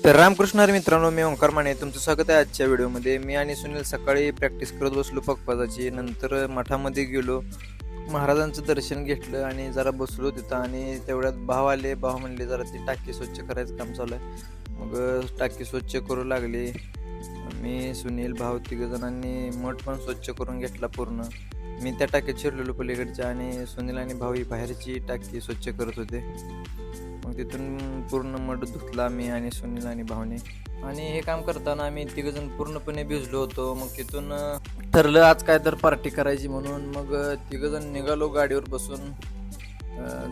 तर रामकृष्ण हरी मित्रांनो, मी ओंकार माने तुमचं स्वागत आहे आजच्या व्हिडिओमध्ये. मी आणि सुनील सकाळी प्रॅक्टिस करत बसलो पकपाजाची. नंतर मठामध्ये गेलो, महाराजांचं दर्शन घेतलं आणि जरा बसलो तिथं. आणि तेवढ्यात भाव आले. भाव म्हणले जरा ती टाकी स्वच्छ करायचं काम चालू आहे. मग टाकी स्वच्छ करू लागले. मी, सुनील, भाव तिघजणांनी मठ पण स्वच्छ करून घेतला पूर्ण. मी त्या टाकीत शिरलेलो पलीकडच्या आणि सुनील आणि भाऊ ही बाहेरची टाकी स्वच्छ करत होते. मग तिथून पूर्ण मठ धुतला मी आणि सुनील आणि भावने. आणि हे काम करताना आम्ही तिघजण पूर्णपणे भिजलो होतो. मग तिथून ठरलं आज काय तर पार्टी करायची म्हणून. मग तिघजण निघालो गाडीवर बसून.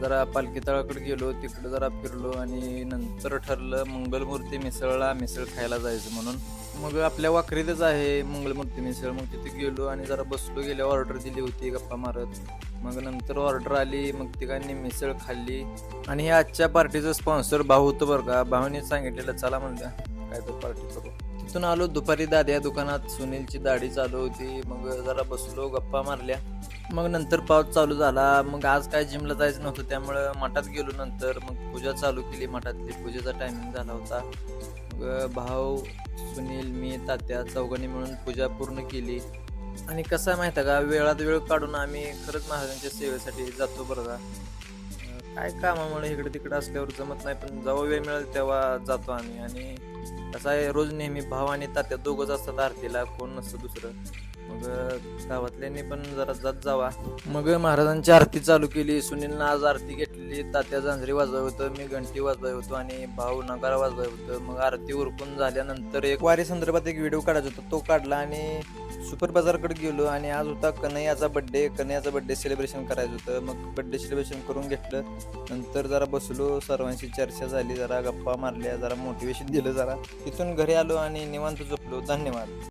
जरा पालखी तळाकडे गेलो, तिकडं जरा फिरलो आणि नंतर ठरलं मंगलमूर्ती मिसळला मिसळ खायला जायचं म्हणून. मग आपल्या वाखरीतच आहे मंगलमूर्ती मिसळ. मग तिथे गेलो आणि जरा बसलो. गेल्या ऑर्डर दिली होती गप्पा मारत. मग नंतर ऑर्डर आली. मग तिघांनी मिसळ खाल्ली. आणि हे आजच्या पार्टीचं स्पॉन्सर भाऊ होतं बरं का. भाऊने सांगितलेलं चला म्हणलं काय तर पार्टी करू. तिथून आलो दुपारी दाद्या दुकानात. सुनीलची दाढी चालू होती. मग जरा बसलो, गप्पा मारल्या. मग नंतर पाऊस चालू झाला. मग आज काय जिमला जायचं नव्हतं त्यामुळं मठात गेलो. नंतर मग पूजा चालू केली मठातली. पूजेचा टायमिंग झाला होता. मग भाऊ, सुनील, मी, तात्या चौघांनी मिळून पूजा पूर्ण केली. आणि कसं आहे माहिती आहे का, वेळात वेळ काढून आम्ही खरंच महाराजांच्या सेवेसाठी जातो बरं का. काय कामामुळे इकडे तिकडे असल्यावर जमत नाही, पण जेव्हा वेळ मिळेल तेव्हा जातो आम्ही. आणि कसं आहे, रोज नेहमी भाव आणि तात्या दोघंच असतात आरतीला, कोण नसतं दुसरं. मग गावातल्यांनी पण जरा जात जावा. मग महाराजांची आरती चालू केली. सुनीलनं आज आरती घेतलेली. तात्या झांजरी वाजवत होतं, मी घंटी वाजवत होतो आणि भाऊ नगारा वाजवत होतं. मग आरती उरकून झाल्यानंतर एक वारी संदर्भात एक व्हिडिओ काढायचा होता, तो काढला. आणि सुपर बाजारकडे गेलो. आणि आज होता कन्हैयाचा बड्डे सेलिब्रेशन करायचं होतं. मग बड्डे सेलिब्रेशन करून घेतलं. नंतर जरा बसलो, सर्वांशी चर्चा झाली, जरा गप्पा मारल्या, जरा मोटिवेशन दिलं जरा. तिथून घरी आलो आणि निवांत झोपलो. धन्यवाद.